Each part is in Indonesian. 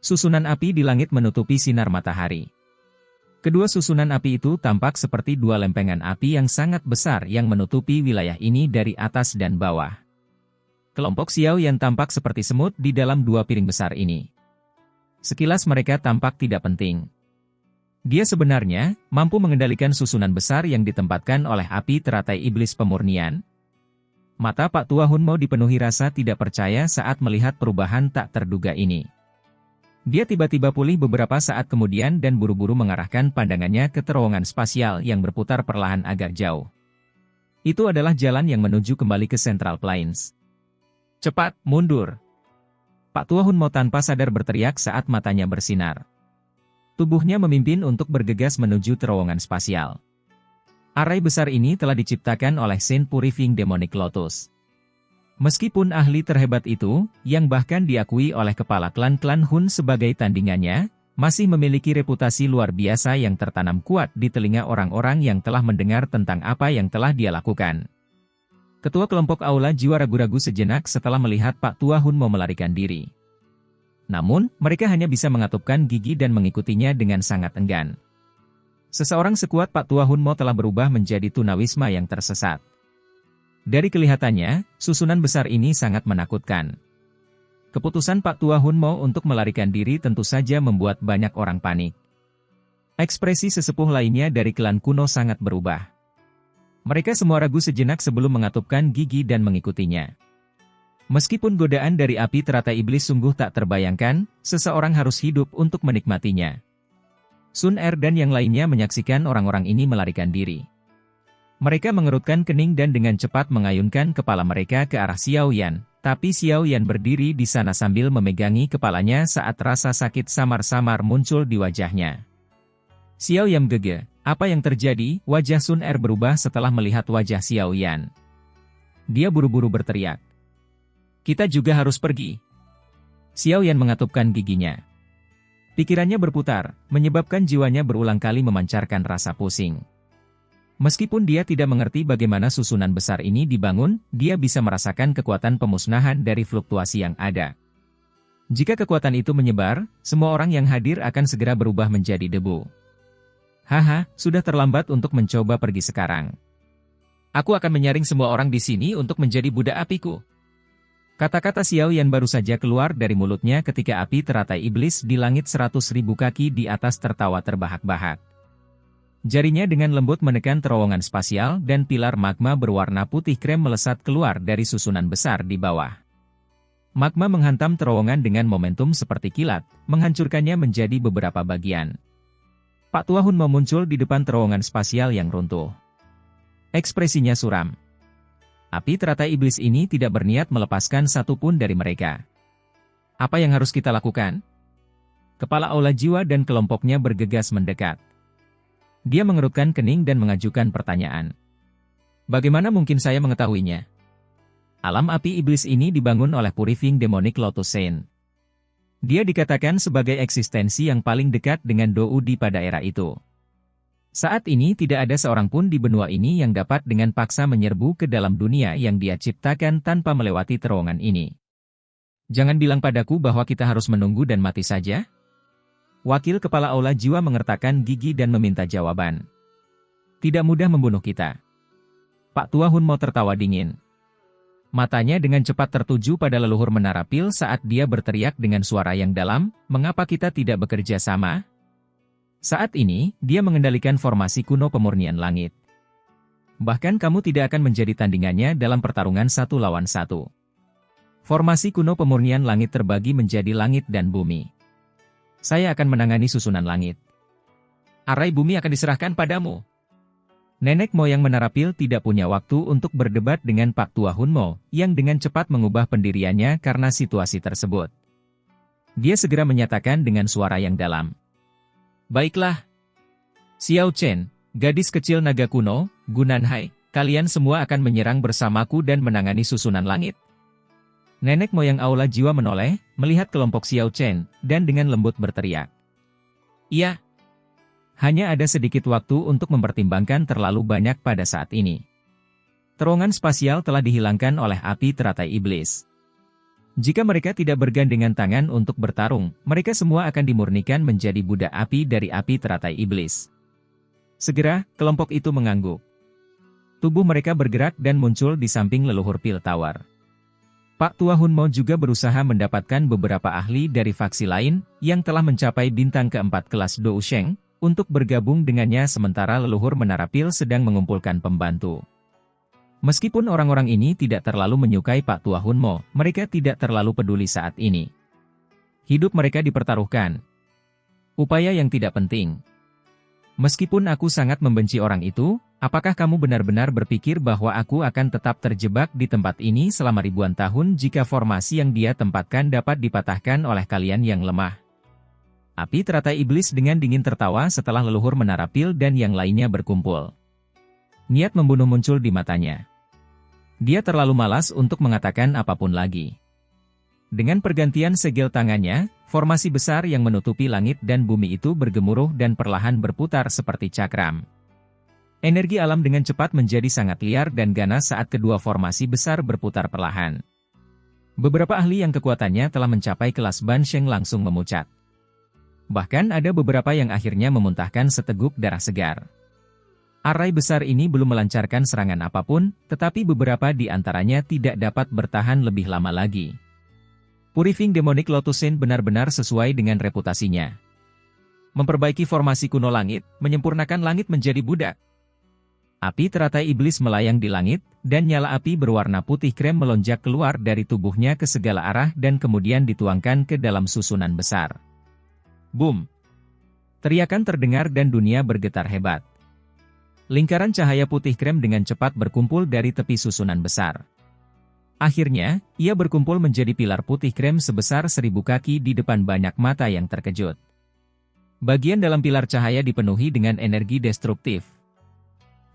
Susunan api di langit menutupi sinar matahari. Kedua susunan api itu tampak seperti dua lempengan api yang sangat besar yang menutupi wilayah ini dari atas dan bawah. Kelompok Xiao Yan tampak seperti semut di dalam dua piring besar ini. Sekilas mereka tampak tidak penting. Dia sebenarnya mampu mengendalikan susunan besar yang ditempatkan oleh api teratai iblis pemurnian. Mata Pak Tua Hunmo dipenuhi rasa tidak percaya saat melihat perubahan tak terduga ini. Dia tiba-tiba pulih beberapa saat kemudian dan buru-buru mengarahkan pandangannya ke terowongan spasial yang berputar perlahan agak jauh. Itu adalah jalan yang menuju kembali ke Central Plains. Cepat, mundur! Pak Tua Hunmo tanpa sadar berteriak saat matanya bersinar. Tubuhnya memimpin untuk bergegas menuju terowongan spasial. Arai besar ini telah diciptakan oleh Saint Purifying Demonic Lotus. Meskipun ahli terhebat itu, yang bahkan diakui oleh kepala klan-klan Hun sebagai tandingannya, masih memiliki reputasi luar biasa yang tertanam kuat di telinga orang-orang yang telah mendengar tentang apa yang telah dia lakukan. Ketua kelompok Aula Jiwa ragu-ragu sejenak setelah melihat Pak Tua Hun mau melarikan diri. Namun, mereka hanya bisa mengatupkan gigi dan mengikutinya dengan sangat enggan. Seseorang sekuat Pak Tua Hun Mo telah berubah menjadi tunawisma yang tersesat. Dari kelihatannya, susunan besar ini sangat menakutkan. Keputusan Pak Tua Hun Mo untuk melarikan diri tentu saja membuat banyak orang panik. Ekspresi sesepuh lainnya dari klan kuno sangat berubah. Mereka semua ragu sejenak sebelum mengatupkan gigi dan mengikutinya. Meskipun godaan dari api teratai iblis sungguh tak terbayangkan, seseorang harus hidup untuk menikmatinya. Sun Er dan yang lainnya menyaksikan orang-orang ini melarikan diri. Mereka mengerutkan kening dan dengan cepat mengayunkan kepala mereka ke arah Xiao Yan, tapi Xiao Yan berdiri di sana sambil memegangi kepalanya saat rasa sakit samar-samar muncul di wajahnya. Xiao Yan gege, apa yang terjadi? Wajah Sun Er berubah setelah melihat wajah Xiao Yan. Dia buru-buru berteriak. Kita juga harus pergi. Xiao Yan mengatupkan giginya. Pikirannya berputar, menyebabkan jiwanya berulang kali memancarkan rasa pusing. Meskipun dia tidak mengerti bagaimana susunan besar ini dibangun, dia bisa merasakan kekuatan pemusnahan dari fluktuasi yang ada. Jika kekuatan itu menyebar, semua orang yang hadir akan segera berubah menjadi debu. Haha, sudah terlambat untuk mencoba pergi sekarang. Aku akan menyaring semua orang di sini untuk menjadi budak apiku. Kata-kata Xiao Yan baru saja keluar dari mulutnya ketika api teratai iblis di langit 100.000 kaki di atas tertawa terbahak-bahak. Jarinya dengan lembut menekan terowongan spasial dan pilar magma berwarna putih krem melesat keluar dari susunan besar di bawah. Magma menghantam terowongan dengan momentum seperti kilat, menghancurkannya menjadi beberapa bagian. Pak Tua Hun muncul di depan terowongan spasial yang runtuh. Ekspresinya suram. Api teratai iblis ini tidak berniat melepaskan satupun dari mereka. Apa yang harus kita lakukan? Kepala Aula Jiwa dan kelompoknya bergegas mendekat. Dia mengerutkan kening dan mengajukan pertanyaan. Bagaimana mungkin saya mengetahuinya? Alam api iblis ini dibangun oleh Purifying Demonic Lotus Saint. Dia dikatakan sebagai eksistensi yang paling dekat dengan Doudi pada era itu. Saat ini tidak ada seorang pun di benua ini yang dapat dengan paksa menyerbu ke dalam dunia yang dia ciptakan tanpa melewati terowongan ini. Jangan bilang padaku bahwa kita harus menunggu dan mati saja. Wakil Kepala Aula Jiwa mengertakkan gigi dan meminta jawaban. Tidak mudah membunuh kita. Pak Tua Hun mau tertawa dingin. Matanya dengan cepat tertuju pada leluhur menara pil saat dia berteriak dengan suara yang dalam, mengapa kita tidak bekerja sama? Saat ini, dia mengendalikan formasi kuno pemurnian langit. Bahkan kamu tidak akan menjadi tandingannya dalam pertarungan 1 lawan 1. Formasi kuno pemurnian langit terbagi menjadi langit dan bumi. Saya akan menangani susunan langit. Arai bumi akan diserahkan padamu. Nenek moyang menara pil tidak punya waktu untuk berdebat dengan Pak Tua Hun Mo, yang dengan cepat mengubah pendiriannya karena situasi tersebut. Dia segera menyatakan dengan suara yang dalam. Baiklah. Xiao Chen, gadis kecil naga kuno, Gunanhai, kalian semua akan menyerang bersamaku dan menangani susunan langit. Nenek moyang Aula Jiwa menoleh, melihat kelompok Xiao Chen, dan dengan lembut berteriak. Iya. Hanya ada sedikit waktu untuk mempertimbangkan terlalu banyak pada saat ini. Terowongan spasial telah dihilangkan oleh api teratai iblis. Jika mereka tidak bergandengan tangan untuk bertarung, mereka semua akan dimurnikan menjadi budak api dari api teratai iblis. Segera, kelompok itu mengangguk. Tubuh mereka bergerak dan muncul di samping leluhur Pil Tower. Pak Tua Hunmo juga berusaha mendapatkan beberapa ahli dari faksi lain yang telah mencapai bintang keempat kelas Dou Sheng untuk bergabung dengannya sementara leluhur Menara Pil sedang mengumpulkan pembantu. Meskipun orang-orang ini tidak terlalu menyukai Pak Tua Hunmo, mereka tidak terlalu peduli saat ini. Hidup mereka dipertaruhkan. Upaya yang tidak penting. Meskipun aku sangat membenci orang itu, apakah kamu benar-benar berpikir bahwa aku akan tetap terjebak di tempat ini selama ribuan tahun jika formasi yang dia tempatkan dapat dipatahkan oleh kalian yang lemah? Api teratai iblis dengan dingin tertawa setelah leluhur Menara Pil dan yang lainnya berkumpul. Niat membunuh muncul di matanya. Dia terlalu malas untuk mengatakan apapun lagi. Dengan pergantian segel tangannya, formasi besar yang menutupi langit dan bumi itu bergemuruh dan perlahan berputar seperti cakram. Energi alam dengan cepat menjadi sangat liar dan ganas saat kedua formasi besar berputar perlahan. Beberapa ahli yang kekuatannya telah mencapai kelas Ban Sheng langsung memucat. Bahkan ada beberapa yang akhirnya memuntahkan seteguk darah segar. Arai besar ini belum melancarkan serangan apapun, tetapi beberapa di antaranya tidak dapat bertahan lebih lama lagi. Purifying Demonic Lotus Sand benar-benar sesuai dengan reputasinya. Memperbaiki formasi kuno langit, menyempurnakan langit menjadi budak. Api teratai iblis melayang di langit, dan nyala api berwarna putih krem melonjak keluar dari tubuhnya ke segala arah dan kemudian dituangkan ke dalam susunan besar. Boom! Teriakan terdengar dan dunia bergetar hebat. Lingkaran cahaya putih krem dengan cepat berkumpul dari tepi susunan besar. Akhirnya, ia berkumpul menjadi pilar putih krem sebesar 1000 kaki di depan banyak mata yang terkejut. Bagian dalam pilar cahaya dipenuhi dengan energi destruktif.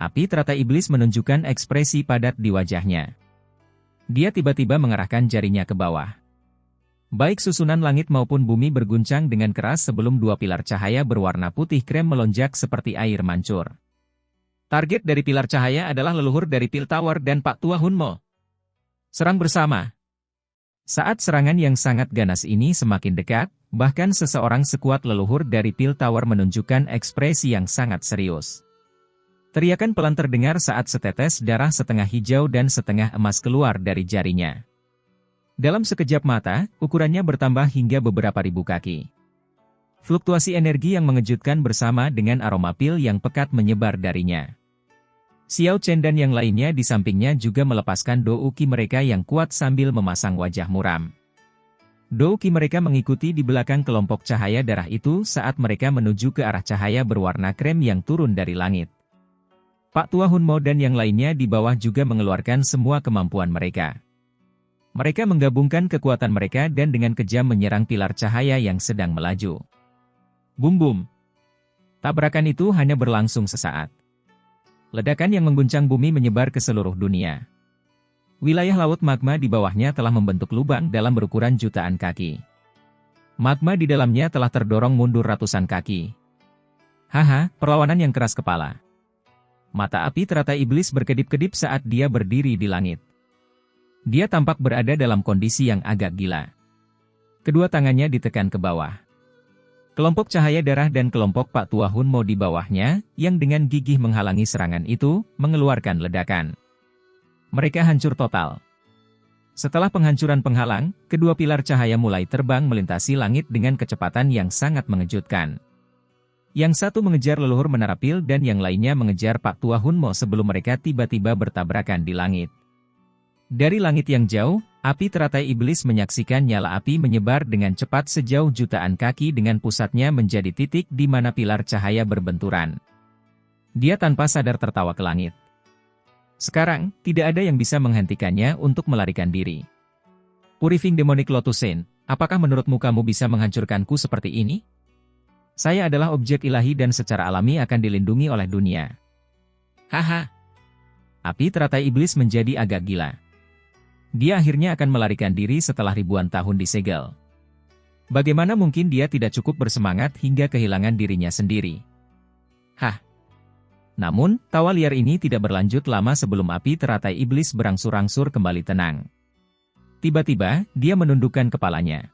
Api teratai iblis menunjukkan ekspresi padat di wajahnya. Dia tiba-tiba mengarahkan jarinya ke bawah. Baik susunan langit maupun bumi berguncang dengan keras sebelum dua pilar cahaya berwarna putih krem melonjak seperti air mancur. Target dari pilar cahaya adalah leluhur dari Pil Tower dan Pak Tua Hunmo. Serang bersama. Saat serangan yang sangat ganas ini semakin dekat, bahkan seseorang sekuat leluhur dari Pil Tower menunjukkan ekspresi yang sangat serius. Teriakan pelan terdengar saat setetes darah setengah hijau dan setengah emas keluar dari jarinya. Dalam sekejap mata, ukurannya bertambah hingga beberapa ribu kaki. Fluktuasi energi yang mengejutkan bersama dengan aroma pil yang pekat menyebar darinya. Xiao Chen dan yang lainnya di sampingnya juga melepaskan douki mereka yang kuat sambil memasang wajah muram. Douki mereka mengikuti di belakang kelompok cahaya darah itu saat mereka menuju ke arah cahaya berwarna krem yang turun dari langit. Pak Tua Hunmo dan yang lainnya di bawah juga mengeluarkan semua kemampuan mereka. Mereka menggabungkan kekuatan mereka dan dengan kejam menyerang pilar cahaya yang sedang melaju. Bum-bum. Tabrakan itu hanya berlangsung sesaat. Ledakan yang mengguncang bumi menyebar ke seluruh dunia. Wilayah laut magma di bawahnya telah membentuk lubang dalam berukuran jutaan kaki. Magma di dalamnya telah terdorong mundur ratusan kaki. Haha, perlawanan yang keras kepala. Mata api teratai iblis berkedip-kedip saat dia berdiri di langit. Dia tampak berada dalam kondisi yang agak gila. Kedua tangannya ditekan ke bawah. Kelompok cahaya darah dan kelompok Pak Tua Hunmo di bawahnya, yang dengan gigih menghalangi serangan itu, mengeluarkan ledakan. Mereka hancur total. Setelah penghancuran penghalang, kedua pilar cahaya mulai terbang melintasi langit dengan kecepatan yang sangat mengejutkan. Yang satu mengejar leluhur Menara Pil dan yang lainnya mengejar Pak Tua Hunmo sebelum mereka tiba-tiba bertabrakan di langit. Dari langit yang jauh, api teratai iblis menyaksikan nyala api menyebar dengan cepat sejauh jutaan kaki dengan pusatnya menjadi titik di mana pilar cahaya berbenturan. Dia tanpa sadar tertawa ke langit. Sekarang, tidak ada yang bisa menghentikannya untuk melarikan diri. Purifying Demonic Lotus Sand, apakah menurutmu kamu bisa menghancurkanku seperti ini? Saya adalah objek ilahi dan secara alami akan dilindungi oleh dunia. Haha. Api teratai iblis menjadi agak gila. Dia akhirnya akan melarikan diri setelah ribuan tahun disegel. Bagaimana mungkin dia tidak cukup bersemangat hingga kehilangan dirinya sendiri? Hah? Namun, tawa liar ini tidak berlanjut lama sebelum api teratai iblis berangsur-angsur kembali tenang. Tiba-tiba, dia menundukkan kepalanya.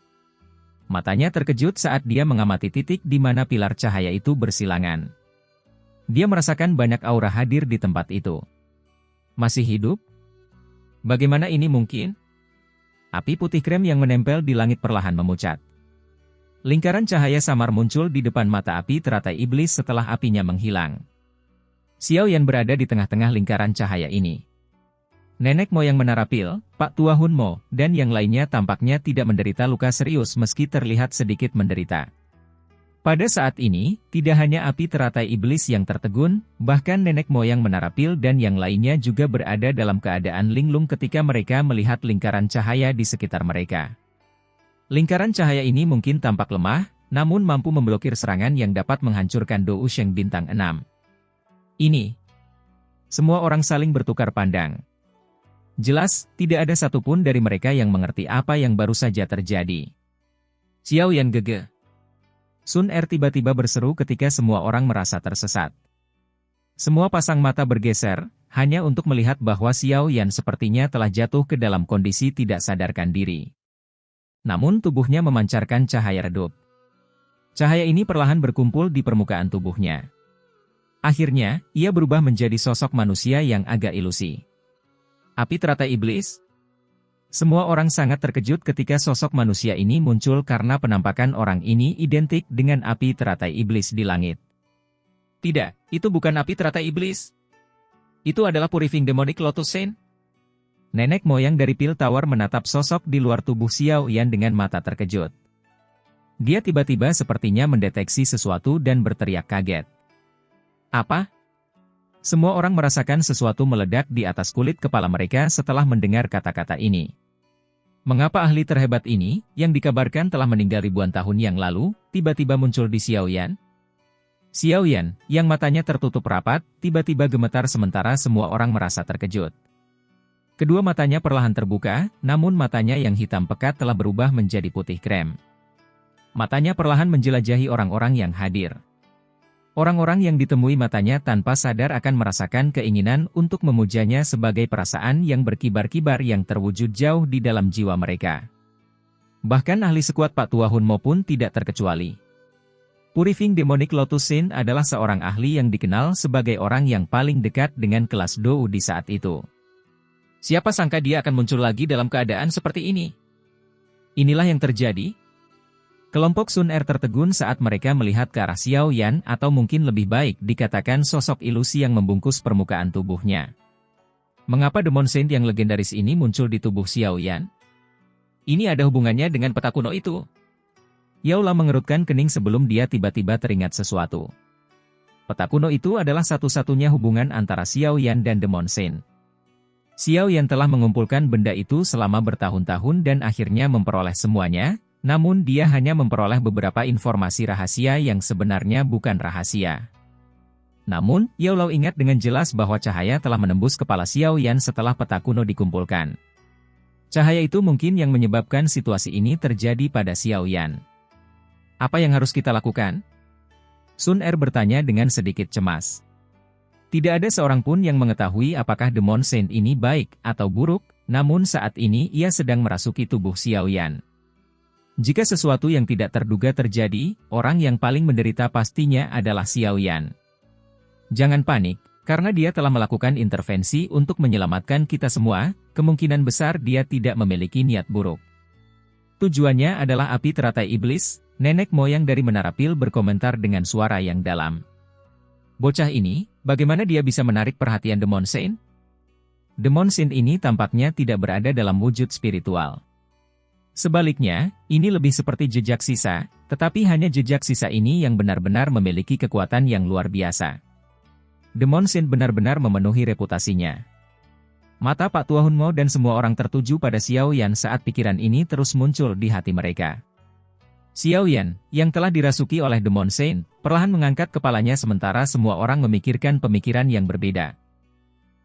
Matanya terkejut saat dia mengamati titik di mana pilar cahaya itu bersilangan. Dia merasakan banyak aura hadir di tempat itu. Masih hidup? Bagaimana ini mungkin? Api putih krem yang menempel di langit perlahan memucat. Lingkaran cahaya samar muncul di depan mata api teratai iblis setelah apinya menghilang. Xiao Yan berada di tengah-tengah lingkaran cahaya ini. Nenek moyang menara pil, Pak Tua Hun Mo, dan yang lainnya tampaknya tidak menderita luka serius meski terlihat sedikit menderita. Pada saat ini, tidak hanya api teratai iblis yang tertegun, bahkan nenek moyang menara pil dan yang lainnya juga berada dalam keadaan linglung ketika mereka melihat lingkaran cahaya di sekitar mereka. Lingkaran cahaya ini mungkin tampak lemah, namun mampu memblokir serangan yang dapat menghancurkan Do Usheng bintang 6. Ini. Semua orang saling bertukar pandang. Jelas, tidak ada satupun dari mereka yang mengerti apa yang baru saja terjadi. Xiao Yan gege. Sun Er tiba-tiba berseru ketika semua orang merasa tersesat. Semua pasang mata bergeser, hanya untuk melihat bahwa Xiao Yan sepertinya telah jatuh ke dalam kondisi tidak sadarkan diri. Namun tubuhnya memancarkan cahaya redup. Cahaya ini perlahan berkumpul di permukaan tubuhnya. Akhirnya, ia berubah menjadi sosok manusia yang agak ilusi. Api teratai iblis? Semua orang sangat terkejut ketika sosok manusia ini muncul karena penampakan orang ini identik dengan api teratai iblis di langit. Tidak, itu bukan api teratai iblis. Itu adalah Purifying Demonic Lotus Saint. Nenek moyang dari Pil Tower menatap sosok di luar tubuh Xiao Yan dengan mata terkejut. Dia tiba-tiba sepertinya mendeteksi sesuatu dan berteriak kaget. Apa? Semua orang merasakan sesuatu meledak di atas kulit kepala mereka setelah mendengar kata-kata ini. Mengapa ahli terhebat ini, yang dikabarkan telah meninggal ribuan tahun yang lalu, tiba-tiba muncul di Xiao Yan? Xiao Yan, yang matanya tertutup rapat, tiba-tiba gemetar sementara semua orang merasa terkejut. Kedua matanya perlahan terbuka, namun matanya yang hitam pekat telah berubah menjadi putih krem. Matanya perlahan menjelajahi orang-orang yang hadir. Orang-orang yang ditemui matanya tanpa sadar akan merasakan keinginan untuk memujanya sebagai perasaan yang berkibar-kibar yang terwujud jauh di dalam jiwa mereka. Bahkan ahli sekuat Pak Tua Hun Mo pun tidak terkecuali. Purifying Demonic Lotus Saint adalah seorang ahli yang dikenal sebagai orang yang paling dekat dengan kelas Dou di saat itu. Siapa sangka dia akan muncul lagi dalam keadaan seperti ini? Inilah yang terjadi. Kelompok Sun Er tertegun saat mereka melihat ke arah Xiao Yan atau mungkin lebih baik dikatakan sosok ilusi yang membungkus permukaan tubuhnya. Mengapa Demon Saint yang legendaris ini muncul di tubuh Xiao Yan? Ini ada hubungannya dengan peta kuno itu. Yao La mengerutkan kening sebelum dia tiba-tiba teringat sesuatu. Peta kuno itu adalah satu-satunya hubungan antara Xiao Yan dan Demon Saint. Xiao Yan telah mengumpulkan benda itu selama bertahun-tahun dan akhirnya memperoleh semuanya. Namun dia hanya memperoleh beberapa informasi rahasia yang sebenarnya bukan rahasia. Namun, Yao Lao ingat dengan jelas bahwa cahaya telah menembus kepala Xiao Yan setelah peta kuno dikumpulkan. Cahaya itu mungkin yang menyebabkan situasi ini terjadi pada Xiao Yan. Apa yang harus kita lakukan? Sun Er bertanya dengan sedikit cemas. Tidak ada seorang pun yang mengetahui apakah Demon Saint ini baik atau buruk, namun saat ini ia sedang merasuki tubuh Xiao Yan. Jika sesuatu yang tidak terduga terjadi, orang yang paling menderita pastinya adalah Xiao Yan. Jangan panik, karena dia telah melakukan intervensi untuk menyelamatkan kita semua, kemungkinan besar dia tidak memiliki niat buruk. Tujuannya adalah api teratai iblis, nenek moyang dari Menara Pil berkomentar dengan suara yang dalam. Bocah ini, bagaimana dia bisa menarik perhatian Demon Saint? Demon Saint ini tampaknya tidak berada dalam wujud spiritual. Sebaliknya, ini lebih seperti jejak sisa, tetapi hanya jejak sisa ini yang benar-benar memiliki kekuatan yang luar biasa. Demon Saint benar-benar memenuhi reputasinya. Mata Pak Tua Hun Mo dan semua orang tertuju pada Xiao Yan saat pikiran ini terus muncul di hati mereka. Xiao Yan, yang telah dirasuki oleh Demon Saint, perlahan mengangkat kepalanya sementara semua orang memikirkan pemikiran yang berbeda.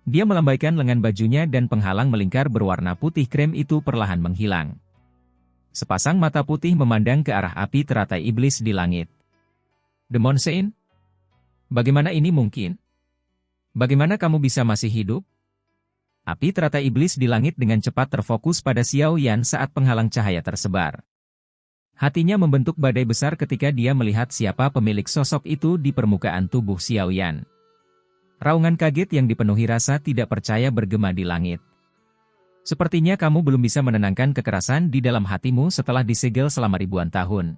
Dia melambaikan lengan bajunya dan penghalang melingkar berwarna putih krem itu perlahan menghilang. Sepasang mata putih memandang ke arah api teratai iblis di langit. Demon Saint? Bagaimana ini mungkin? Bagaimana kamu bisa masih hidup? Api teratai iblis di langit dengan cepat terfokus pada Xiao Yan saat penghalang cahaya tersebar. Hatinya membentuk badai besar ketika dia melihat siapa pemilik sosok itu di permukaan tubuh Xiao Yan. Raungan kaget yang dipenuhi rasa tidak percaya bergema di langit. Sepertinya kamu belum bisa menenangkan kekerasan di dalam hatimu setelah disegel selama ribuan tahun.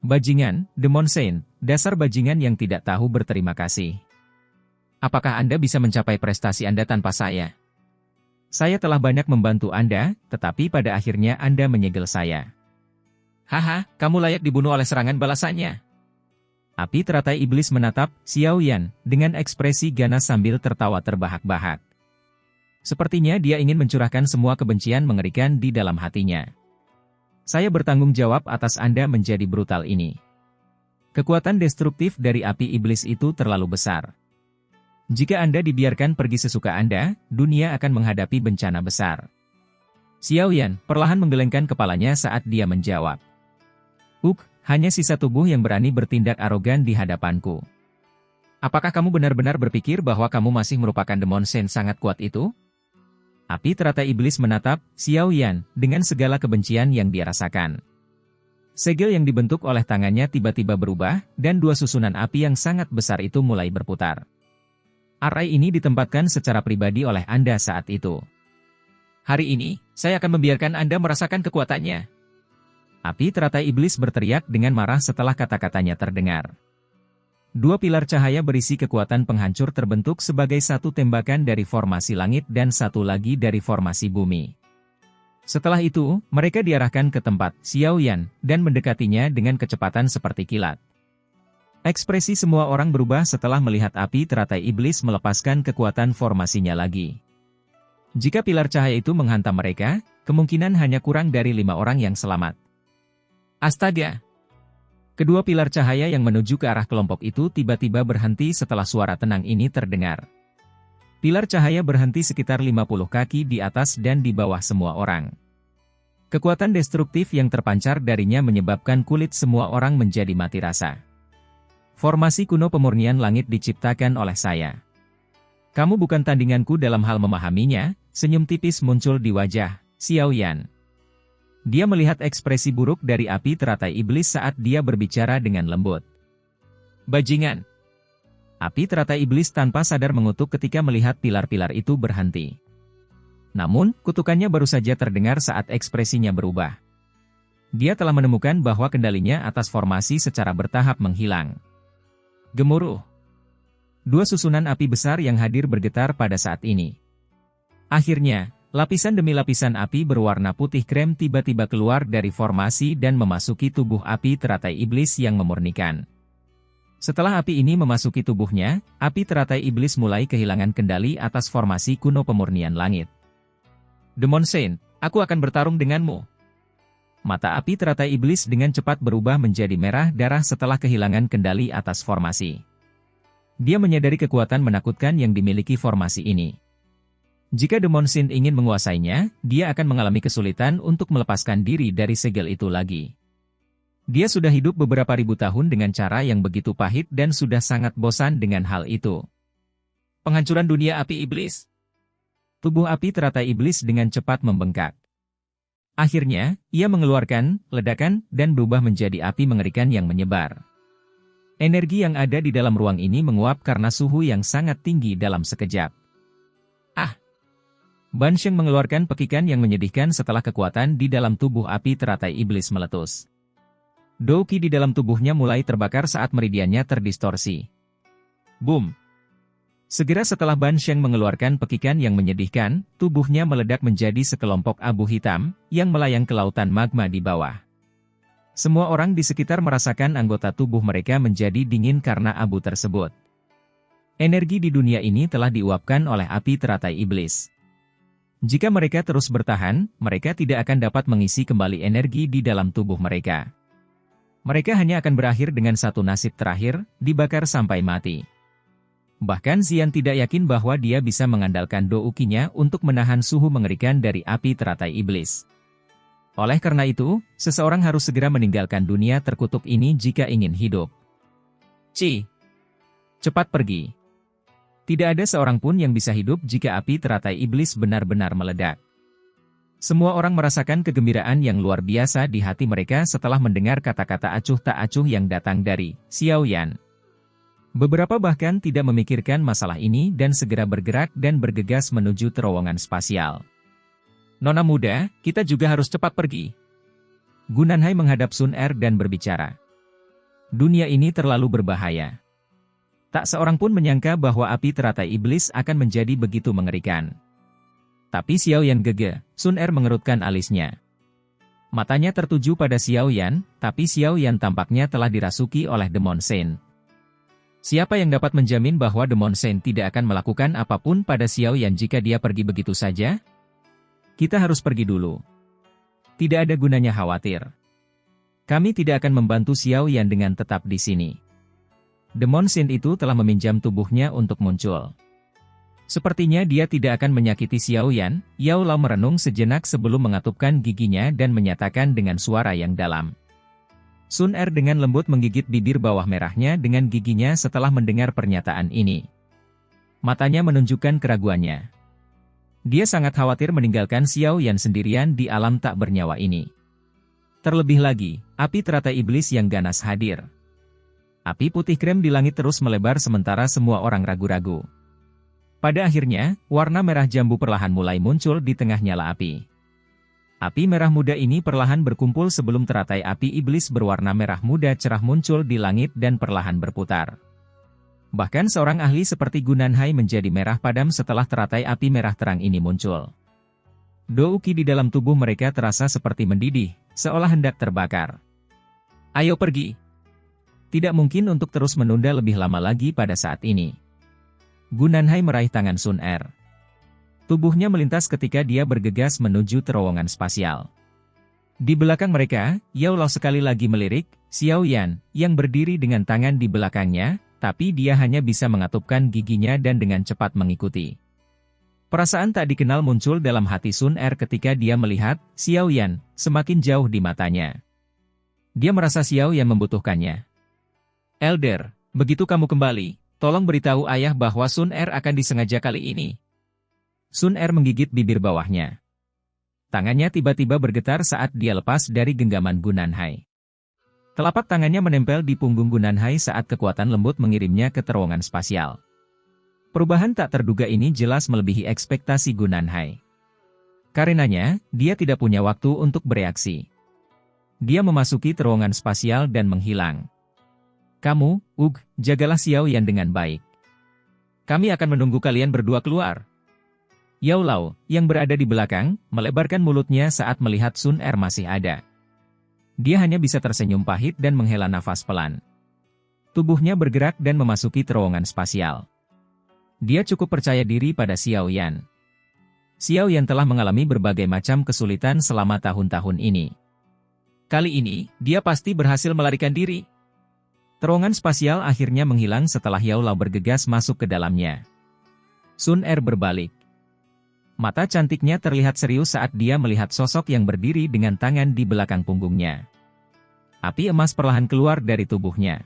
Bajingan, Demon Saint, dasar bajingan yang tidak tahu berterima kasih. Apakah Anda bisa mencapai prestasi Anda tanpa saya? Saya telah banyak membantu Anda, tetapi pada akhirnya Anda menyegel saya. Haha, kamu layak dibunuh oleh serangan balasannya. Api teratai iblis menatap Xiao Yan dengan ekspresi ganas sambil tertawa terbahak-bahak. Sepertinya dia ingin mencurahkan semua kebencian mengerikan di dalam hatinya. Saya bertanggung jawab atas Anda menjadi brutal ini. Kekuatan destruktif dari api iblis itu terlalu besar. Jika Anda dibiarkan pergi sesuka Anda, dunia akan menghadapi bencana besar. Xiao Yan perlahan menggelengkan kepalanya saat dia menjawab. Hanya sisa tubuh yang berani bertindak arogan di hadapanku. Apakah kamu benar-benar berpikir bahwa kamu masih merupakan Demon Saint sangat kuat itu? Api teratai iblis menatap Xiao Yan dengan segala kebencian yang dia rasakan. Segel yang dibentuk oleh tangannya tiba-tiba berubah, dan dua susunan api yang sangat besar itu mulai berputar. Arai ini ditempatkan secara pribadi oleh Anda saat itu. Hari ini, saya akan membiarkan Anda merasakan kekuatannya. Api teratai iblis berteriak dengan marah setelah kata-katanya terdengar. Dua pilar cahaya berisi kekuatan penghancur terbentuk sebagai satu tembakan dari formasi langit dan satu lagi dari formasi bumi. Setelah itu, mereka diarahkan ke tempat Xiao Yan dan mendekatinya dengan kecepatan seperti kilat. Ekspresi semua orang berubah setelah melihat api teratai iblis melepaskan kekuatan formasinya lagi. Jika pilar cahaya itu menghantam mereka, kemungkinan hanya kurang dari 5 orang yang selamat. Astaga! Kedua pilar cahaya yang menuju ke arah kelompok itu tiba-tiba berhenti setelah suara tenang ini terdengar. Pilar cahaya berhenti sekitar 50 kaki di atas dan di bawah semua orang. Kekuatan destruktif yang terpancar darinya menyebabkan kulit semua orang menjadi mati rasa. Formasi kuno pemurnian langit diciptakan oleh saya. Kamu bukan tandinganku dalam hal memahaminya, senyum tipis muncul di wajah Xiao Yan. Dia melihat ekspresi buruk dari api teratai iblis saat dia berbicara dengan lembut. Bajingan! Api teratai iblis tanpa sadar mengutuk ketika melihat pilar-pilar itu berhenti. Namun, kutukannya baru saja terdengar saat ekspresinya berubah. Dia telah menemukan bahwa kendalinya atas formasi secara bertahap menghilang. Gemuruh. Dua susunan api besar yang hadir bergetar pada saat ini. Akhirnya, lapisan demi lapisan api berwarna putih krem tiba-tiba keluar dari formasi dan memasuki tubuh api teratai iblis yang memurnikan. Setelah api ini memasuki tubuhnya, api teratai iblis mulai kehilangan kendali atas formasi kuno pemurnian langit. Demon Saint, aku akan bertarung denganmu. Mata api teratai iblis dengan cepat berubah menjadi merah darah setelah kehilangan kendali atas formasi. Dia menyadari kekuatan menakutkan yang dimiliki formasi ini. Jika Demon Saint ingin menguasainya, dia akan mengalami kesulitan untuk melepaskan diri dari segel itu lagi. Dia sudah hidup beberapa ribu tahun dengan cara yang begitu pahit dan sudah sangat bosan dengan hal itu. Penghancuran dunia api iblis. Tubuh api teratai iblis dengan cepat membengkak. Akhirnya, ia mengeluarkan ledakan dan berubah menjadi api mengerikan yang menyebar. Energi yang ada di dalam ruang ini menguap karena suhu yang sangat tinggi dalam sekejap. Ban Sheng mengeluarkan pekikan yang menyedihkan setelah kekuatan di dalam tubuh api teratai iblis meletus. Douki di dalam tubuhnya mulai terbakar saat meridiannya terdistorsi. Boom! Segera setelah Ban Sheng mengeluarkan pekikan yang menyedihkan, tubuhnya meledak menjadi sekelompok abu hitam, yang melayang ke lautan magma di bawah. Semua orang di sekitar merasakan anggota tubuh mereka menjadi dingin karena abu tersebut. Energi di dunia ini telah diuapkan oleh api teratai iblis. Jika mereka terus bertahan, mereka tidak akan dapat mengisi kembali energi di dalam tubuh mereka. Mereka hanya akan berakhir dengan satu nasib terakhir, dibakar sampai mati. Bahkan Xian tidak yakin bahwa dia bisa mengandalkan doukinya untuk menahan suhu mengerikan dari api teratai iblis. Oleh karena itu, seseorang harus segera meninggalkan dunia terkutuk ini jika ingin hidup. Cepat pergi. Tidak ada seorang pun yang bisa hidup jika api teratai iblis benar-benar meledak. Semua orang merasakan kegembiraan yang luar biasa di hati mereka setelah mendengar kata-kata acuh tak acuh yang datang dari Xiao Yan. Beberapa bahkan tidak memikirkan masalah ini dan segera bergerak dan bergegas menuju terowongan spasial. "Nona muda, kita juga harus cepat pergi." Gunanhai menghadap Sun Er dan berbicara. "Dunia ini terlalu berbahaya." Tak seorang pun menyangka bahwa api teratai iblis akan menjadi begitu mengerikan. Tapi Xiao Yan gege, Sun Er mengerutkan alisnya. Matanya tertuju pada Xiao Yan, tapi Xiao Yan tampaknya telah dirasuki oleh Demon Saint. Siapa yang dapat menjamin bahwa Demon Saint tidak akan melakukan apapun pada Xiao Yan jika dia pergi begitu saja? Kita harus pergi dulu. Tidak ada gunanya khawatir. Kami tidak akan membantu Xiao Yan dengan tetap di sini. Demon Saint itu telah meminjam tubuhnya untuk muncul. Sepertinya dia tidak akan menyakiti Xiao Yan. Yao Lao merenung sejenak sebelum mengatupkan giginya dan menyatakan dengan suara yang dalam. Sun Er dengan lembut menggigit bibir bawah merahnya dengan giginya setelah mendengar pernyataan ini. Matanya menunjukkan keraguannya. Dia sangat khawatir meninggalkan Xiao Yan sendirian di alam tak bernyawa ini. Terlebih lagi, api teratai iblis yang ganas hadir. Api putih krem di langit terus melebar sementara semua orang ragu-ragu. Pada akhirnya, warna merah jambu perlahan mulai muncul di tengah nyala api. Api merah muda ini perlahan berkumpul sebelum teratai api iblis berwarna merah muda cerah muncul di langit dan perlahan berputar. Bahkan seorang ahli seperti Gunanhai menjadi merah padam setelah teratai api merah terang ini muncul. Douki di dalam tubuh mereka terasa seperti mendidih, seolah hendak terbakar. "Ayo pergi. Tidak mungkin untuk terus menunda lebih lama lagi pada saat ini." Gunanhai meraih tangan Sun Er. Tubuhnya melintas ketika dia bergegas menuju terowongan spasial. Di belakang mereka, Yao Lao sekali lagi melirik Xiao Yan, yang berdiri dengan tangan di belakangnya, tapi dia hanya bisa mengatupkan giginya dan dengan cepat mengikuti. Perasaan tak dikenal muncul dalam hati Sun Er ketika dia melihat Xiao Yan semakin jauh di matanya. Dia merasa Xiao Yan membutuhkannya. "Elder, begitu kamu kembali, tolong beritahu ayah bahwa Sun Er akan disengaja kali ini." Sun Er menggigit bibir bawahnya. Tangannya tiba-tiba bergetar saat dia lepas dari genggaman Gunanhai. Telapak tangannya menempel di punggung Gunanhai saat kekuatan lembut mengirimnya ke terowongan spasial. Perubahan tak terduga ini jelas melebihi ekspektasi Gunanhai. Karenanya, dia tidak punya waktu untuk bereaksi. Dia memasuki terowongan spasial dan menghilang. "Kamu, jagalah Xiao Yan dengan baik. Kami akan menunggu kalian berdua keluar." Yao Lao, yang berada di belakang, melebarkan mulutnya saat melihat Sun Er masih ada. Dia hanya bisa tersenyum pahit dan menghela nafas pelan. Tubuhnya bergerak dan memasuki terowongan spasial. Dia cukup percaya diri pada Xiao Yan. Xiao Yan telah mengalami berbagai macam kesulitan selama tahun-tahun ini. Kali ini, dia pasti berhasil melarikan diri. Terowongan spasial akhirnya menghilang setelah Yao Lao bergegas masuk ke dalamnya. Sun Er berbalik. Mata cantiknya terlihat serius saat dia melihat sosok yang berdiri dengan tangan di belakang punggungnya. Api emas perlahan keluar dari tubuhnya.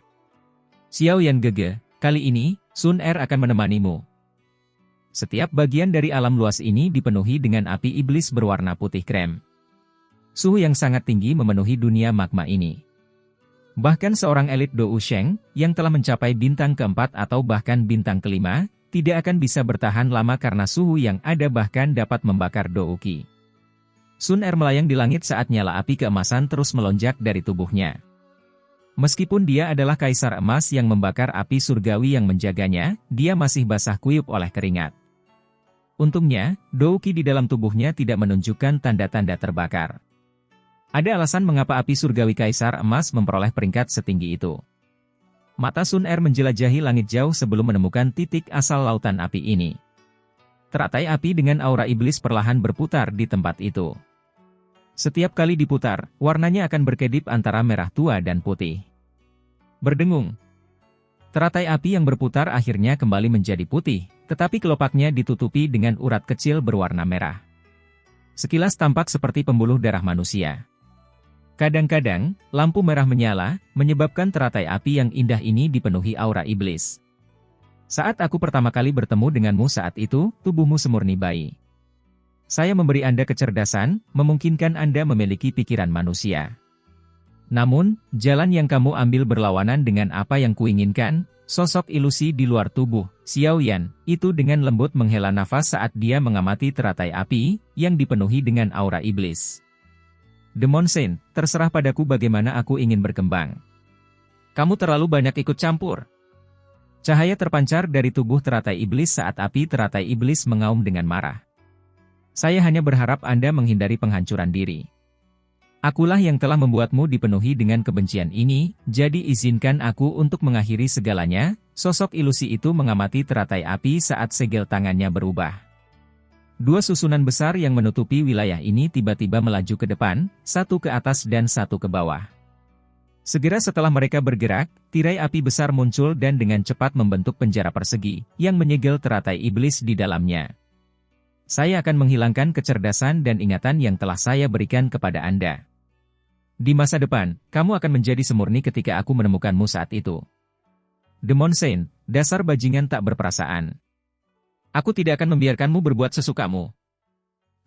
"Xiao Yan gege, kali ini, Sun Er akan menemanimu." Setiap bagian dari alam luas ini dipenuhi dengan api iblis berwarna putih krem. Suhu yang sangat tinggi memenuhi dunia magma ini. Bahkan seorang elit Dou Sheng, yang telah mencapai bintang keempat atau bahkan bintang kelima, tidak akan bisa bertahan lama karena suhu yang ada bahkan dapat membakar Douki. Sun Er melayang di langit saat nyala api keemasan terus melonjak dari tubuhnya. Meskipun dia adalah kaisar emas yang membakar api surgawi yang menjaganya, dia masih basah kuyup oleh keringat. Untungnya, Douki di dalam tubuhnya tidak menunjukkan tanda-tanda terbakar. Ada alasan mengapa api surgawi kaisar emas memperoleh peringkat setinggi itu. Mata Sun Er menjelajahi langit jauh sebelum menemukan titik asal lautan api ini. Teratai api dengan aura iblis perlahan berputar di tempat itu. Setiap kali diputar, warnanya akan berkedip antara merah tua dan putih. Berdengung. Teratai api yang berputar akhirnya kembali menjadi putih, tetapi kelopaknya ditutupi dengan urat kecil berwarna merah. Sekilas tampak seperti pembuluh darah manusia. Kadang-kadang, lampu merah menyala, menyebabkan teratai api yang indah ini dipenuhi aura iblis. Saat aku pertama kali bertemu denganmu saat itu, tubuhmu semurni bayi. Saya memberi Anda kecerdasan, memungkinkan Anda memiliki pikiran manusia. Namun, jalan yang kamu ambil berlawanan dengan apa yang kuinginkan, sosok ilusi di luar tubuh, Xiaoyan, itu dengan lembut menghela nafas saat dia mengamati teratai api, yang dipenuhi dengan aura iblis. Demon Saint, terserah padaku bagaimana aku ingin berkembang. Kamu terlalu banyak ikut campur. Cahaya terpancar dari tubuh teratai iblis saat api teratai iblis mengaum dengan marah. Saya hanya berharap Anda menghindari penghancuran diri. Akulah yang telah membuatmu dipenuhi dengan kebencian ini, jadi izinkan aku untuk mengakhiri segalanya. Sosok ilusi itu mengamati teratai api saat segel tangannya berubah. Dua susunan besar yang menutupi wilayah ini tiba-tiba melaju ke depan, satu ke atas dan satu ke bawah. Segera setelah mereka bergerak, tirai api besar muncul dan dengan cepat membentuk penjara persegi, yang menyegel teratai iblis di dalamnya. Saya akan menghilangkan kecerdasan dan ingatan yang telah saya berikan kepada Anda. Di masa depan, kamu akan menjadi semurni ketika aku menemukanmu saat itu. Demon Saint, dasar bajingan tak berperasaan. Aku tidak akan membiarkanmu berbuat sesukamu.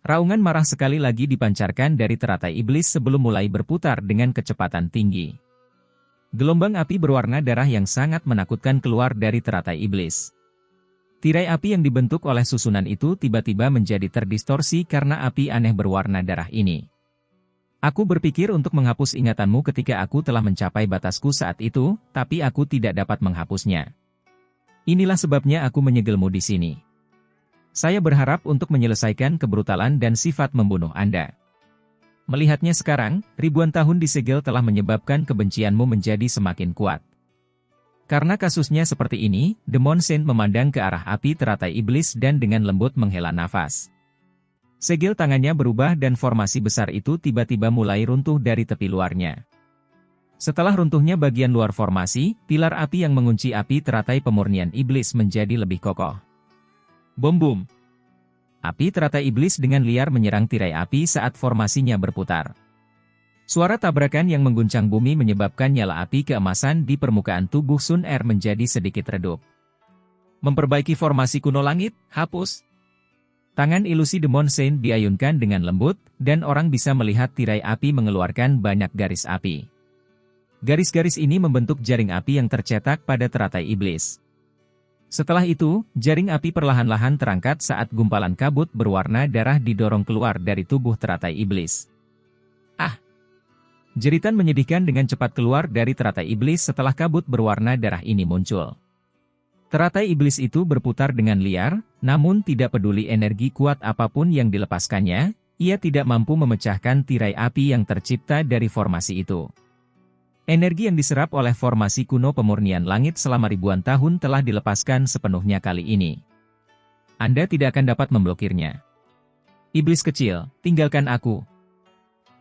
Raungan marah sekali lagi dipancarkan dari teratai iblis sebelum mulai berputar dengan kecepatan tinggi. Gelombang api berwarna darah yang sangat menakutkan keluar dari teratai iblis. Tirai api yang dibentuk oleh susunan itu tiba-tiba menjadi terdistorsi karena api aneh berwarna darah ini. Aku berpikir untuk menghapus ingatanmu ketika aku telah mencapai batasku saat itu, tapi aku tidak dapat menghapusnya. Inilah sebabnya aku menyegelmu di sini. Saya berharap untuk menyelesaikan kebrutalan dan sifat membunuh Anda. Melihatnya sekarang, ribuan tahun disegel telah menyebabkan kebencianmu menjadi semakin kuat. Karena kasusnya seperti ini, Demon Saint memandang ke arah api teratai iblis dan dengan lembut menghela nafas. Segel tangannya berubah dan formasi besar itu tiba-tiba mulai runtuh dari tepi luarnya. Setelah runtuhnya bagian luar formasi, pilar api yang mengunci api teratai pemurnian iblis menjadi lebih kokoh. Bom-bom! Api teratai iblis dengan liar menyerang tirai api saat formasinya berputar. Suara tabrakan yang mengguncang bumi menyebabkan nyala api keemasan di permukaan tubuh Sun Er menjadi sedikit redup. Memperbaiki formasi kuno langit, hapus. Tangan ilusi Demon Saint diayunkan dengan lembut, dan orang bisa melihat tirai api mengeluarkan banyak garis api. Garis-garis ini membentuk jaring api yang tercetak pada teratai iblis. Setelah itu, jaring api perlahan-lahan terangkat saat gumpalan kabut berwarna darah didorong keluar dari tubuh teratai iblis. Ah! Jeritan menyedihkan dengan cepat keluar dari teratai iblis setelah kabut berwarna darah ini muncul. Teratai iblis itu berputar dengan liar, namun tidak peduli energi kuat apapun yang dilepaskannya, ia tidak mampu memecahkan tirai api yang tercipta dari formasi itu. Energi yang diserap oleh formasi kuno pemurnian langit selama ribuan tahun telah dilepaskan sepenuhnya kali ini. Anda tidak akan dapat memblokirnya. Iblis kecil, tinggalkan aku.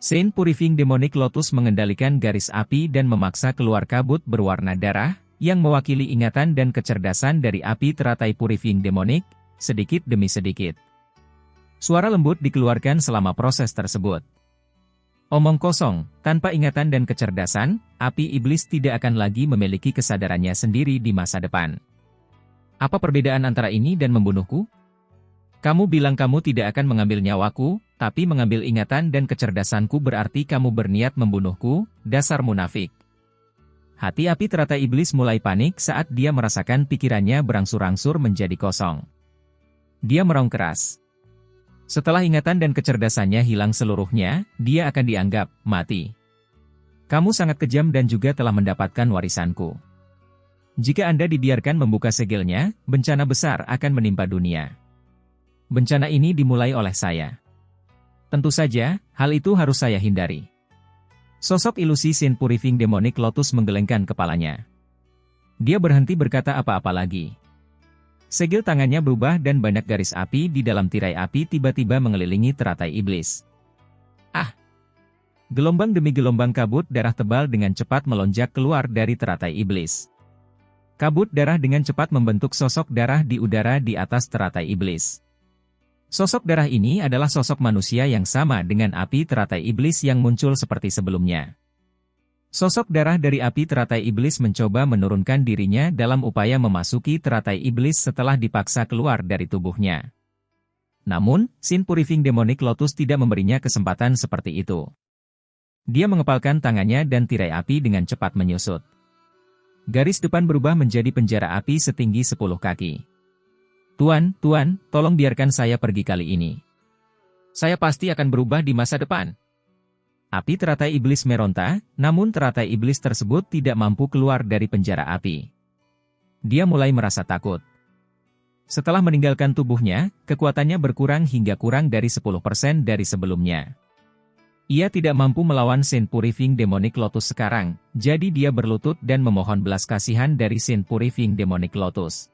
Saint Purifying Demonic Lotus mengendalikan garis api dan memaksa keluar kabut berwarna darah, yang mewakili ingatan dan kecerdasan dari api teratai Purifying Demonic, sedikit demi sedikit. Suara lembut dikeluarkan selama proses tersebut. Omong kosong, tanpa ingatan dan kecerdasan, api iblis tidak akan lagi memiliki kesadarannya sendiri di masa depan. Apa perbedaan antara ini dan membunuhku? Kamu bilang kamu tidak akan mengambil nyawaku, tapi mengambil ingatan dan kecerdasanku berarti kamu berniat membunuhku, dasar munafik. Hati api teratai iblis mulai panik saat dia merasakan pikirannya berangsur-angsur menjadi kosong. Dia meraung keras. Setelah ingatan dan kecerdasannya hilang seluruhnya, dia akan dianggap mati. Kamu sangat kejam dan juga telah mendapatkan warisanku. Jika Anda dibiarkan membuka segelnya, bencana besar akan menimpa dunia. Bencana ini dimulai oleh saya. Tentu saja, hal itu harus saya hindari. Sosok ilusi Saint Purifying Demonic Lotus menggelengkan kepalanya. Dia berhenti berkata apa-apa lagi. Segel tangannya berubah dan banyak garis api di dalam tirai api tiba-tiba mengelilingi teratai iblis. Ah! Gelombang demi gelombang kabut darah tebal dengan cepat melonjak keluar dari teratai iblis. Kabut darah dengan cepat membentuk sosok darah di udara di atas teratai iblis. Sosok darah ini adalah sosok manusia yang sama dengan api teratai iblis yang muncul seperti sebelumnya. Sosok darah dari api teratai iblis mencoba menurunkan dirinya dalam upaya memasuki teratai iblis setelah dipaksa keluar dari tubuhnya. Namun, Sin Purifying Demonic Lotus tidak memberinya kesempatan seperti itu. Dia mengepalkan tangannya dan tirai api dengan cepat menyusut. Garis depan berubah menjadi penjara api setinggi 10 kaki. Tuan, tolong biarkan saya pergi kali ini. Saya pasti akan berubah di masa depan. Api teratai iblis meronta, namun teratai iblis tersebut tidak mampu keluar dari penjara api. Dia mulai merasa takut. Setelah meninggalkan tubuhnya, kekuatannya berkurang hingga kurang dari 10% dari sebelumnya. Ia tidak mampu melawan Sin Purifying Demonic Lotus sekarang, jadi dia berlutut dan memohon belas kasihan dari Sin Purifying Demonic Lotus.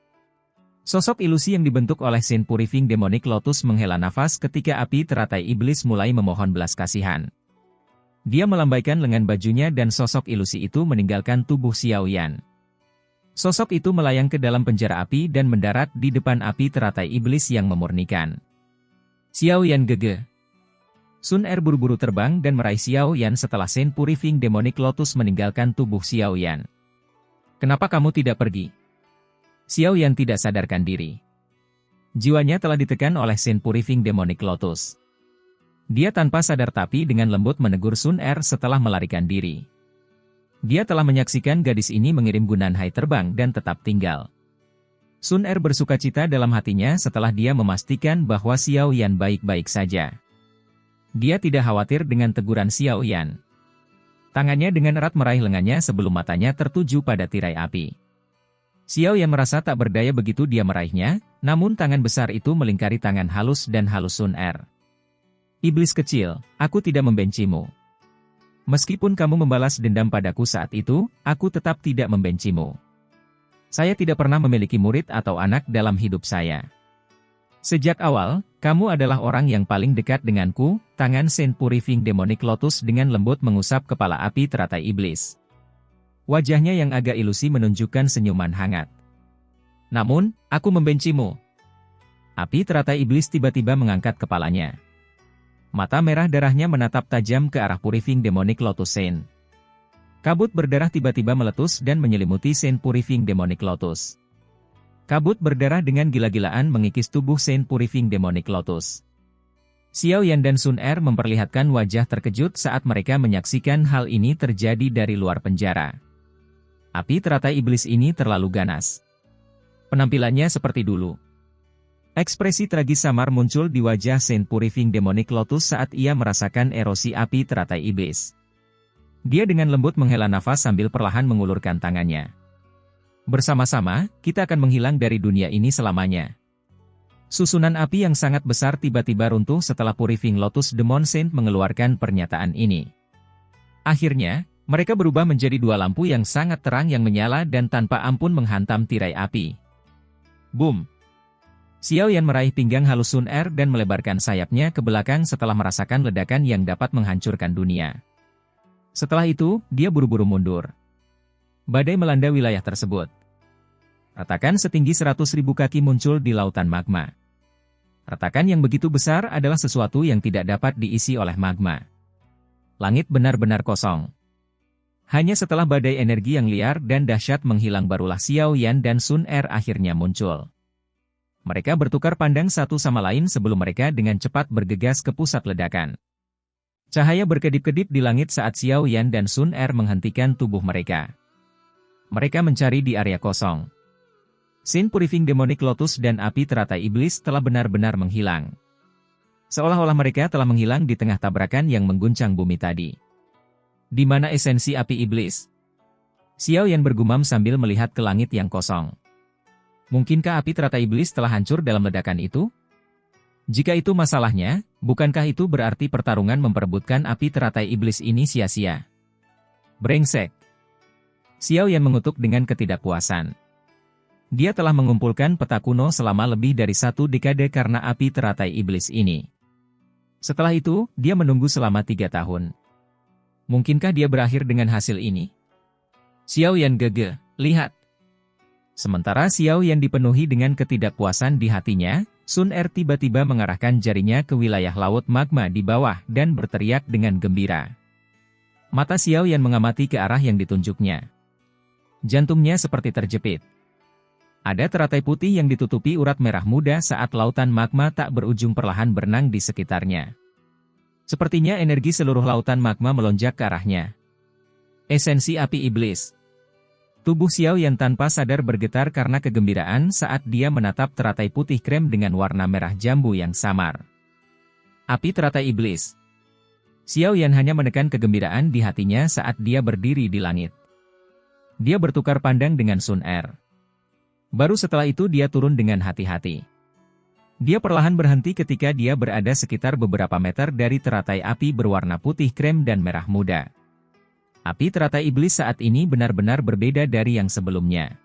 Sosok ilusi yang dibentuk oleh Sin Purifying Demonic Lotus menghela nafas ketika api teratai iblis mulai memohon belas kasihan. Dia melambaikan lengan bajunya dan sosok ilusi itu meninggalkan tubuh Xiao Yan. Sosok itu melayang ke dalam penjara api dan mendarat di depan api teratai iblis yang memurnikan. Xiao Yan gege. Sun Er buru-buru terbang dan meraih Xiao Yan setelah Sin Purifying Demonic Lotus meninggalkan tubuh Xiao Yan. Kenapa kamu tidak pergi? Xiao Yan tidak sadarkan diri. Jiwanya telah ditekan oleh Sin Purifying Demonic Lotus. Dia tanpa sadar tapi dengan lembut menegur Sun Er setelah melarikan diri. Dia telah menyaksikan gadis ini mengirim Gunan Hai terbang dan tetap tinggal. Sun Er bersukacita dalam hatinya setelah dia memastikan bahwa Xiao Yan baik-baik saja. Dia tidak khawatir dengan teguran Xiao Yan. Tangannya dengan erat meraih lengannya sebelum matanya tertuju pada tirai api. Xiao Yan merasa tak berdaya begitu dia meraihnya, namun tangan besar itu melingkari tangan halus dan halus Sun Er. Iblis kecil, aku tidak membencimu. Meskipun kamu membalas dendam padaku saat itu, aku tetap tidak membencimu. Saya tidak pernah memiliki murid atau anak dalam hidup saya. Sejak awal, kamu adalah orang yang paling dekat denganku. Tangan Sin Purifying Demonic Lotus dengan lembut mengusap kepala api teratai iblis. Wajahnya yang agak ilusi menunjukkan senyuman hangat. Namun, aku membencimu. Api teratai iblis tiba-tiba mengangkat kepalanya. Mata merah darahnya menatap tajam ke arah Purifying Demonic Lotus Sin. Kabut berdarah tiba-tiba meletus dan menyelimuti Sin Purifying Demonic Lotus. Kabut berdarah dengan gila-gilaan mengikis tubuh Sin Purifying Demonic Lotus. Xiao Yan dan Sun Er memperlihatkan wajah terkejut saat mereka menyaksikan hal ini terjadi dari luar penjara. Api teratai iblis ini terlalu ganas. Penampilannya seperti dulu. Ekspresi tragis samar muncul di wajah Sin Purifying Demonic Lotus saat ia merasakan erosi api teratai iblis. Dia dengan lembut menghela nafas sambil perlahan mengulurkan tangannya. Bersama-sama, kita akan menghilang dari dunia ini selamanya. Susunan api yang sangat besar tiba-tiba runtuh setelah Purifying Lotus Demon Saint mengeluarkan pernyataan ini. Akhirnya, mereka berubah menjadi dua lampu yang sangat terang yang menyala dan tanpa ampun menghantam tirai api. Boom! Xiao Yan meraih pinggang halus Sun Er dan melebarkan sayapnya ke belakang setelah merasakan ledakan yang dapat menghancurkan dunia. Setelah itu, dia buru-buru mundur. Badai melanda wilayah tersebut. Retakan setinggi 100.000 kaki muncul di lautan magma. Retakan yang begitu besar adalah sesuatu yang tidak dapat diisi oleh magma. Langit benar-benar kosong. Hanya setelah badai energi yang liar dan dahsyat menghilang barulah Xiao Yan dan Sun Er akhirnya muncul. Mereka bertukar pandang satu sama lain sebelum mereka dengan cepat bergegas ke pusat ledakan. Cahaya berkedip-kedip di langit saat Xiao Yan dan Sun Er menghentikan tubuh mereka. Mereka mencari di area kosong. Sin Purifying Demonic Lotus dan api teratai iblis telah benar-benar menghilang. Seolah-olah mereka telah menghilang di tengah tabrakan yang mengguncang bumi tadi. Di mana esensi api iblis? Xiao Yan bergumam sambil melihat ke langit yang kosong. Mungkinkah api teratai iblis telah hancur dalam ledakan itu? Jika itu masalahnya, bukankah itu berarti pertarungan memperebutkan api teratai iblis ini sia-sia? Brengsek! Xiao Yan mengutuk dengan ketidakpuasan. Dia telah mengumpulkan peta kuno selama lebih dari 1 dekade karena api teratai iblis ini. Setelah itu, dia menunggu selama 3 tahun. Mungkinkah dia berakhir dengan hasil ini? Xiao Yan gege, lihat! Sementara Xiao Yan dipenuhi dengan ketidakpuasan di hatinya, Sun Er tiba-tiba mengarahkan jarinya ke wilayah laut magma di bawah dan berteriak dengan gembira. Mata Xiao Yan mengamati ke arah yang ditunjuknya. Jantungnya seperti terjepit. Ada teratai putih yang ditutupi urat merah muda saat lautan magma tak berujung perlahan berenang di sekitarnya. Sepertinya energi seluruh lautan magma melonjak ke arahnya. Esensi api iblis. Tubuh Xiao Yan tanpa sadar bergetar karena kegembiraan saat dia menatap teratai putih krem dengan warna merah jambu yang samar. Api teratai iblis. Xiao Yan hanya menekan kegembiraan di hatinya saat dia berdiri di langit. Dia bertukar pandang dengan Sun Er. Baru setelah itu dia turun dengan hati-hati. Dia perlahan berhenti ketika dia berada sekitar beberapa meter dari teratai api berwarna putih krem dan merah muda. Api teratai iblis saat ini benar-benar berbeda dari yang sebelumnya.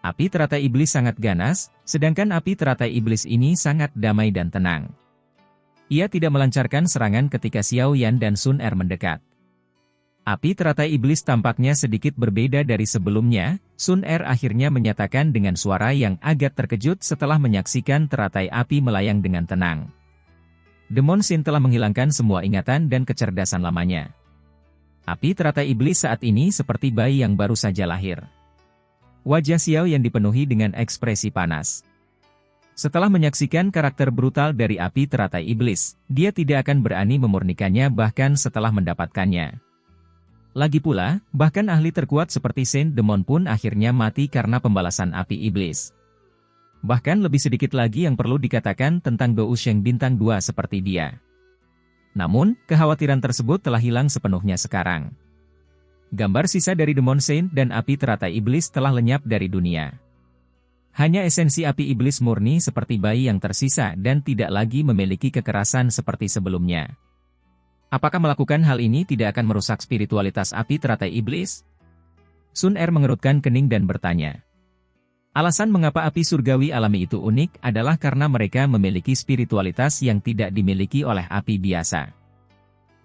Api teratai iblis sangat ganas, sedangkan api teratai iblis ini sangat damai dan tenang. Ia tidak melancarkan serangan ketika Xiao Yan dan Sun Er mendekat. Api teratai iblis tampaknya sedikit berbeda dari sebelumnya. Sun Er akhirnya menyatakan dengan suara yang agak terkejut setelah menyaksikan teratai api melayang dengan tenang. Demon Shin telah menghilangkan semua ingatan dan kecerdasan lamanya. Api teratai iblis saat ini seperti bayi yang baru saja lahir. Wajah Xiao Yan dipenuhi dengan ekspresi panas. Setelah menyaksikan karakter brutal dari api teratai iblis, dia tidak akan berani memurnikannya bahkan setelah mendapatkannya. Lagi pula, bahkan ahli terkuat seperti Saint Demon pun akhirnya mati karena pembalasan api iblis. Bahkan lebih sedikit lagi yang perlu dikatakan tentang Dou Sheng bintang 2 seperti dia. Namun, kekhawatiran tersebut telah hilang sepenuhnya sekarang. Gambar sisa dari Demon Saint dan api teratai iblis telah lenyap dari dunia. Hanya esensi api iblis murni seperti bayi yang tersisa dan tidak lagi memiliki kekerasan seperti sebelumnya. Apakah melakukan hal ini tidak akan merusak spiritualitas api teratai iblis? Sun Er mengerutkan kening dan bertanya. Alasan mengapa api surgawi alami itu unik adalah karena mereka memiliki spiritualitas yang tidak dimiliki oleh api biasa.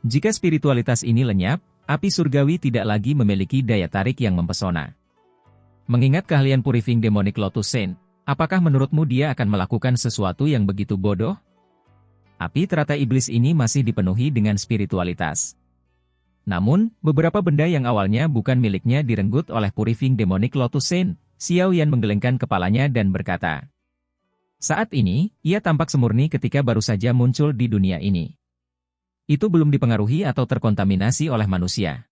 Jika spiritualitas ini lenyap, api surgawi tidak lagi memiliki daya tarik yang mempesona. Mengingat keahlian Purifying Demonic Lotus Saint, apakah menurutmu dia akan melakukan sesuatu yang begitu bodoh? Api teratai iblis ini masih dipenuhi dengan spiritualitas. Namun, beberapa benda yang awalnya bukan miliknya direnggut oleh Purifying Demonic Lotus Saint. Xiao Yan menggelengkan kepalanya dan berkata, saat ini, ia tampak semurni ketika baru saja muncul di dunia ini. Itu belum dipengaruhi atau terkontaminasi oleh manusia.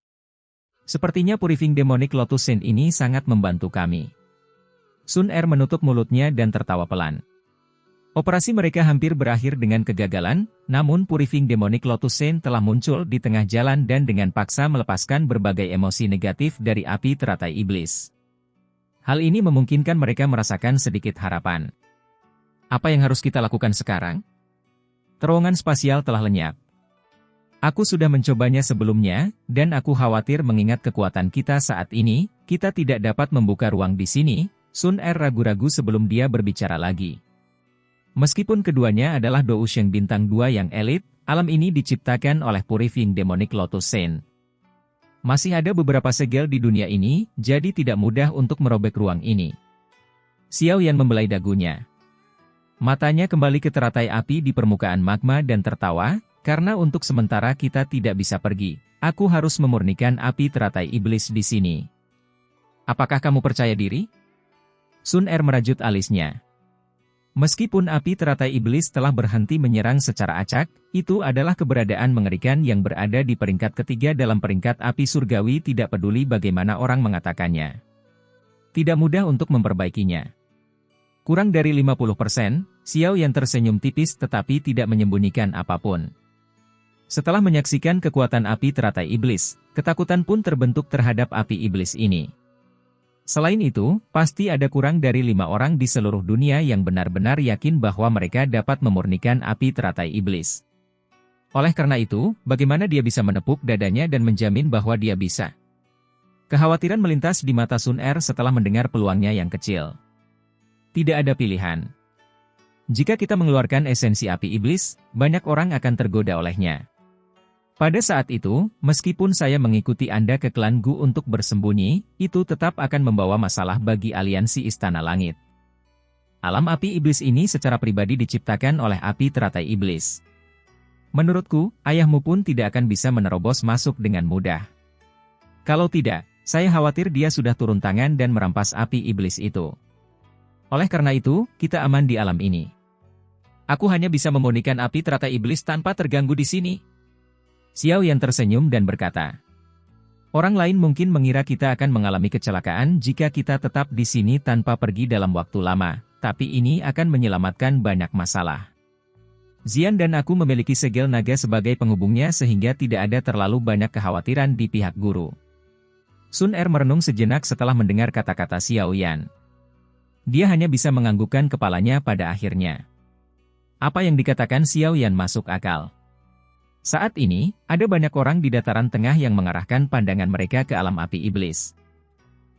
Sepertinya Purifying Demonic Lotus Saint ini sangat membantu kami. Sun Er menutup mulutnya dan tertawa pelan. Operasi mereka hampir berakhir dengan kegagalan, namun Purifying Demonic Lotus Saint telah muncul di tengah jalan dan dengan paksa melepaskan berbagai emosi negatif dari api teratai iblis. Hal ini memungkinkan mereka merasakan sedikit harapan. Apa yang harus kita lakukan sekarang? Terowongan spasial telah lenyap. Aku sudah mencobanya sebelumnya, dan aku khawatir mengingat kekuatan kita saat ini, kita tidak dapat membuka ruang di sini. Sun Er ragu-ragu sebelum dia berbicara lagi. Meskipun keduanya adalah Dou Sheng bintang 2 yang elit, alam ini diciptakan oleh Purifying Demonic Lotus Saint. Masih ada beberapa segel di dunia ini, jadi tidak mudah untuk merobek ruang ini. Xiao Yan membelai dagunya. Matanya kembali ke teratai api di permukaan magma dan tertawa, karena untuk sementara kita tidak bisa pergi. Aku harus memurnikan api teratai iblis di sini. Apakah kamu percaya diri? Sun Er merajut alisnya. Meskipun api teratai iblis telah berhenti menyerang secara acak, itu adalah keberadaan mengerikan yang berada di peringkat ketiga dalam peringkat api surgawi tidak peduli bagaimana orang mengatakannya. Tidak mudah untuk memperbaikinya. Kurang dari 50%, Xiao Yan tersenyum tipis tetapi tidak menyembunyikan apapun. Setelah menyaksikan kekuatan api teratai iblis, ketakutan pun terbentuk terhadap api iblis ini. Selain itu, pasti ada kurang dari 5 orang di seluruh dunia yang benar-benar yakin bahwa mereka dapat memurnikan api teratai iblis. Oleh karena itu, bagaimana dia bisa menepuk dadanya dan menjamin bahwa dia bisa? Kekhawatiran melintas di mata Sun Er setelah mendengar peluangnya yang kecil. Tidak ada pilihan. Jika kita mengeluarkan esensi api iblis, banyak orang akan tergoda olehnya. Pada saat itu, meskipun saya mengikuti Anda ke klan Gu untuk bersembunyi, itu tetap akan membawa masalah bagi aliansi Istana Langit. Alam api iblis ini secara pribadi diciptakan oleh api teratai iblis. Menurutku, ayahmu pun tidak akan bisa menerobos masuk dengan mudah. Kalau tidak, saya khawatir dia sudah turun tangan dan merampas api iblis itu. Oleh karena itu, kita aman di alam ini. Aku hanya bisa memurnikan api teratai iblis tanpa terganggu di sini. Xiao Yan tersenyum dan berkata, orang lain mungkin mengira kita akan mengalami kecelakaan jika kita tetap di sini tanpa pergi dalam waktu lama, tapi ini akan menyelamatkan banyak masalah. Xian dan aku memiliki segel naga sebagai penghubungnya sehingga tidak ada terlalu banyak kekhawatiran di pihak guru. Sun Er merenung sejenak setelah mendengar kata-kata Xiao Yan. Dia hanya bisa menganggukkan kepalanya pada akhirnya. Apa yang dikatakan Xiao Yan masuk akal. Saat ini, ada banyak orang di dataran tengah yang mengarahkan pandangan mereka ke alam api iblis.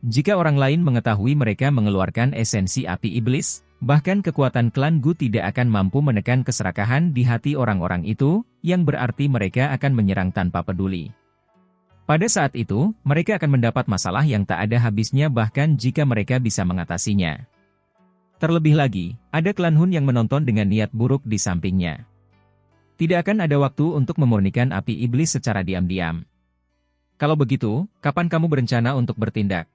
Jika orang lain mengetahui mereka mengeluarkan esensi api iblis, bahkan kekuatan klan Gu tidak akan mampu menekan keserakahan di hati orang-orang itu, yang berarti mereka akan menyerang tanpa peduli. Pada saat itu, mereka akan mendapat masalah yang tak ada habisnya bahkan jika mereka bisa mengatasinya. Terlebih lagi, ada klan Hun yang menonton dengan niat buruk di sampingnya. Tidak akan ada waktu untuk memurnikan api iblis secara diam-diam. Kalau begitu, kapan kamu berencana untuk bertindak?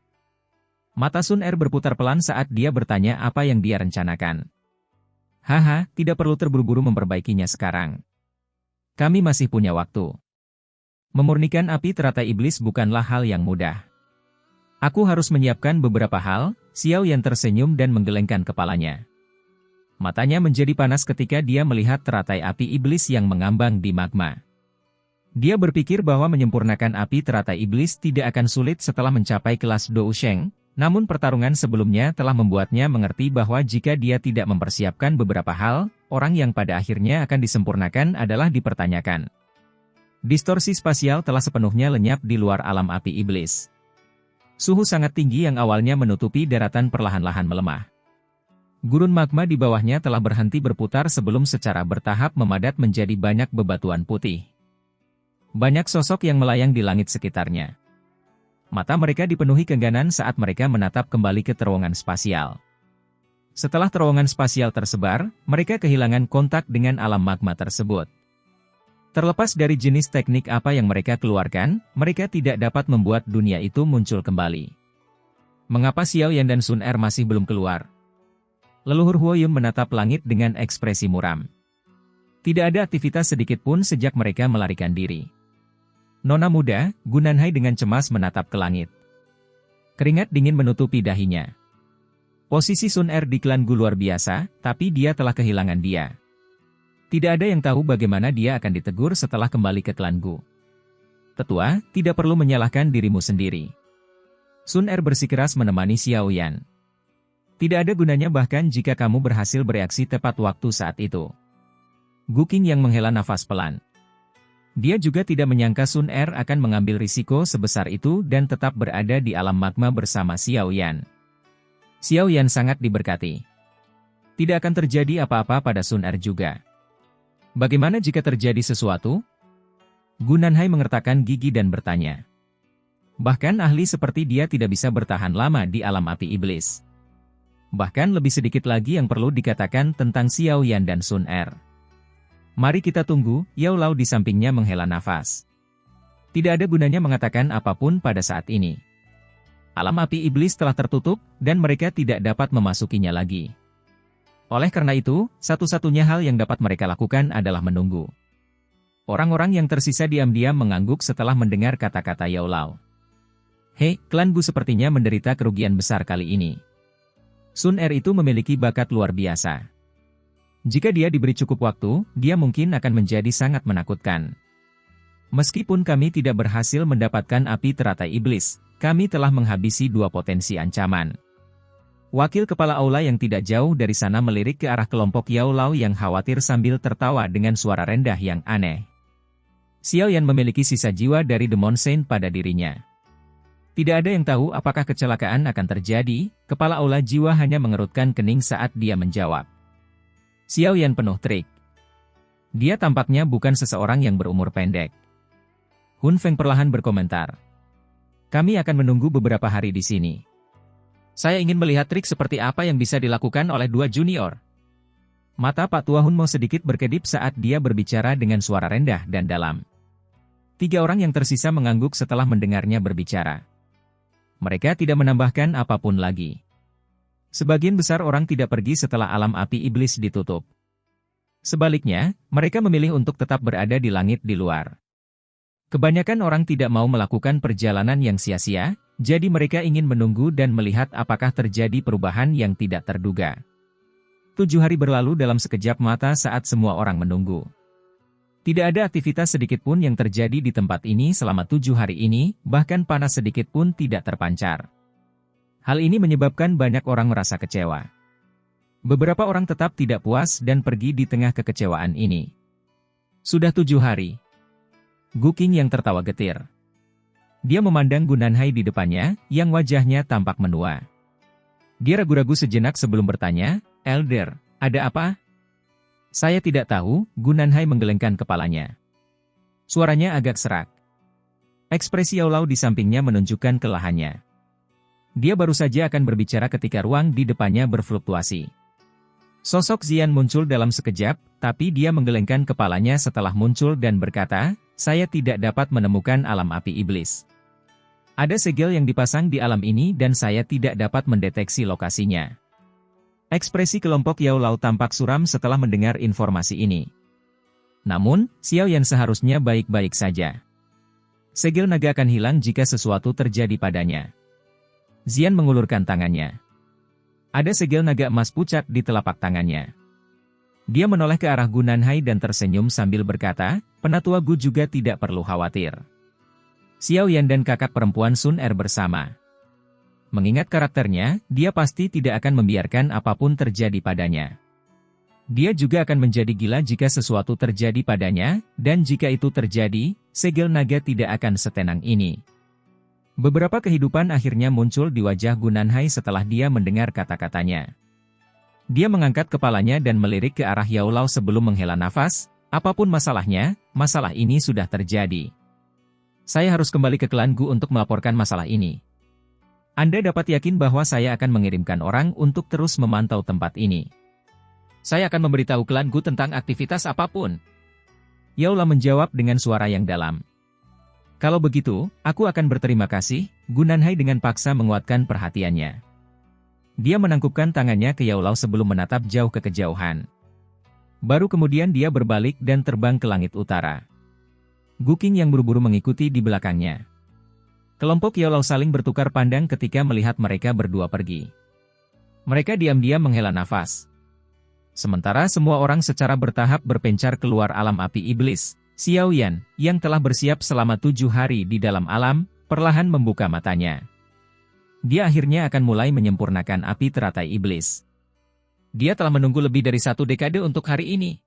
Mata Sun Er berputar pelan saat dia bertanya apa yang dia rencanakan. Haha, tidak perlu terburu-buru memperbaikinya sekarang. Kami masih punya waktu. Memurnikan api teratai iblis bukanlah hal yang mudah. Aku harus menyiapkan beberapa hal. Xiao Yan tersenyum dan menggelengkan kepalanya. Matanya menjadi panas ketika dia melihat teratai api iblis yang mengambang di magma. Dia berpikir bahwa menyempurnakan api teratai iblis tidak akan sulit setelah mencapai kelas Dou Sheng, namun pertarungan sebelumnya telah membuatnya mengerti bahwa jika dia tidak mempersiapkan beberapa hal, orang yang pada akhirnya akan disempurnakan adalah dipertanyakan. Distorsi spasial telah sepenuhnya lenyap di luar alam api iblis. Suhu sangat tinggi yang awalnya menutupi daratan perlahan-lahan melemah. Gurun magma di bawahnya telah berhenti berputar sebelum secara bertahap memadat menjadi banyak bebatuan putih. Banyak sosok yang melayang di langit sekitarnya. Mata mereka dipenuhi keengganan saat mereka menatap kembali ke terowongan spasial. Setelah terowongan spasial tersebar, mereka kehilangan kontak dengan alam magma tersebut. Terlepas dari jenis teknik apa yang mereka keluarkan, mereka tidak dapat membuat dunia itu muncul kembali. Mengapa Xiao Yan dan Sun Er masih belum keluar? Leluhur Huo Yun menatap langit dengan ekspresi muram. Tidak ada aktivitas sedikit pun sejak mereka melarikan diri. Nona muda, Gu Nanhai dengan cemas menatap ke langit. Keringat dingin menutupi dahinya. Posisi Sun Er di klan Gu luar biasa, tapi dia telah kehilangan dia. Tidak ada yang tahu bagaimana dia akan ditegur setelah kembali ke klan Gu. Tetua, tidak perlu menyalahkan dirimu sendiri. Sun Er bersikeras menemani Xiao Yan. Tidak ada gunanya bahkan jika kamu berhasil bereaksi tepat waktu saat itu. Gu Qing yang menghela nafas pelan. Dia juga tidak menyangka Sun Er akan mengambil risiko sebesar itu dan tetap berada di alam magma bersama Xiao Yan. Xiao Yan sangat diberkati. Tidak akan terjadi apa-apa pada Sun Er juga. Bagaimana jika terjadi sesuatu? Gu Nanhai mengertakkan gigi dan bertanya. Bahkan ahli seperti dia tidak bisa bertahan lama di alam api iblis. Bahkan lebih sedikit lagi yang perlu dikatakan tentang Xiao Yan dan Sun Er. Mari kita tunggu, Yao Lao di sampingnya menghela nafas. Tidak ada gunanya mengatakan apapun pada saat ini. Alam api iblis telah tertutup, dan mereka tidak dapat memasukinya lagi. Oleh karena itu, satu-satunya hal yang dapat mereka lakukan adalah menunggu. Orang-orang yang tersisa diam-diam mengangguk setelah mendengar kata-kata Yao Lao. Hei, klan Gu sepertinya menderita kerugian besar kali ini. Sun Er itu memiliki bakat luar biasa. Jika dia diberi cukup waktu, dia mungkin akan menjadi sangat menakutkan. Meskipun kami tidak berhasil mendapatkan api teratai iblis, kami telah menghabisi dua potensi ancaman. Wakil kepala aula yang tidak jauh dari sana melirik ke arah kelompok Yao Lao yang khawatir sambil tertawa dengan suara rendah yang aneh. Xiao Yan memiliki sisa jiwa dari Demon Saint pada dirinya. Tidak ada yang tahu apakah kecelakaan akan terjadi, kepala aula jiwa hanya mengerutkan kening saat dia menjawab. Xiao Yan penuh trik. Dia tampaknya bukan seseorang yang berumur pendek. Hun Feng perlahan berkomentar. Kami akan menunggu beberapa hari di sini. Saya ingin melihat trik seperti apa yang bisa dilakukan oleh dua junior. Mata Pak Tua Hunmo sedikit berkedip saat dia berbicara dengan suara rendah dan dalam. 3 orang yang tersisa mengangguk setelah mendengarnya berbicara. Mereka tidak menambahkan apapun lagi. Sebagian besar orang tidak pergi setelah alam api iblis ditutup. Sebaliknya, mereka memilih untuk tetap berada di langit di luar. Kebanyakan orang tidak mau melakukan perjalanan yang sia-sia, jadi mereka ingin menunggu dan melihat apakah terjadi perubahan yang tidak terduga. 7 hari berlalu dalam sekejap mata saat semua orang menunggu. Tidak ada aktivitas sedikit pun yang terjadi di tempat ini selama 7 hari ini, bahkan panas sedikit pun tidak terpancar. Hal ini menyebabkan banyak orang merasa kecewa. Beberapa orang tetap tidak puas dan pergi di tengah kekecewaan ini. Sudah 7 hari. Gu Qing yang tertawa getir. Dia memandang Gu Nanhai di depannya, yang wajahnya tampak menua. Dia ragu-ragu sejenak sebelum bertanya, "Elder, ada apa?" "Saya tidak tahu," Gu Nanhai menggelengkan kepalanya. Suaranya agak serak. Ekspresi Yao Lao di sampingnya menunjukkan kelelahannya. Dia baru saja akan berbicara ketika ruang di depannya berfluktuasi. Sosok Zian muncul dalam sekejap, tapi dia menggelengkan kepalanya setelah muncul dan berkata, "Saya tidak dapat menemukan alam api iblis. Ada segel yang dipasang di alam ini dan saya tidak dapat mendeteksi lokasinya." Ekspresi kelompok Yao Lao tampak suram setelah mendengar informasi ini. Namun, Xiao Yan seharusnya baik-baik saja. Segel naga akan hilang jika sesuatu terjadi padanya. Zian mengulurkan tangannya. Ada segel naga emas pucat di telapak tangannya. Dia menoleh ke arah Gu Nanhai dan tersenyum sambil berkata, "Penatua Gu juga tidak perlu khawatir. Xiao Yan dan kakak perempuan Sun Er bersama. Mengingat karakternya, dia pasti tidak akan membiarkan apapun terjadi padanya. Dia juga akan menjadi gila jika sesuatu terjadi padanya, dan jika itu terjadi, segel naga tidak akan setenang ini." Beberapa kehidupan akhirnya muncul di wajah Gu Nanhai setelah dia mendengar kata-katanya. Dia mengangkat kepalanya dan melirik ke arah Yao Lao sebelum menghela nafas. "Apapun masalahnya, masalah ini sudah terjadi. Saya harus kembali ke klan Gu untuk melaporkan masalah ini. Anda dapat yakin bahwa saya akan mengirimkan orang untuk terus memantau tempat ini. Saya akan memberitahu klan Gu tentang aktivitas apapun." Yao Lao menjawab dengan suara yang dalam. "Kalau begitu, aku akan berterima kasih." Gu Nanhai dengan paksa menguatkan perhatiannya. Dia menangkupkan tangannya ke Yao Lao sebelum menatap jauh ke kejauhan. Baru kemudian dia berbalik dan terbang ke langit utara. Gu Qing yang buru-buru mengikuti di belakangnya. Kelompok Yao Lao saling bertukar pandang ketika melihat mereka berdua pergi. Mereka diam-diam menghela nafas. Sementara semua orang secara bertahap berpencar keluar alam api iblis, Xiao Yan, yang telah bersiap selama 7 hari di dalam alam, perlahan membuka matanya. Dia akhirnya akan mulai menyempurnakan api teratai iblis. Dia telah menunggu lebih dari 1 dekade untuk hari ini.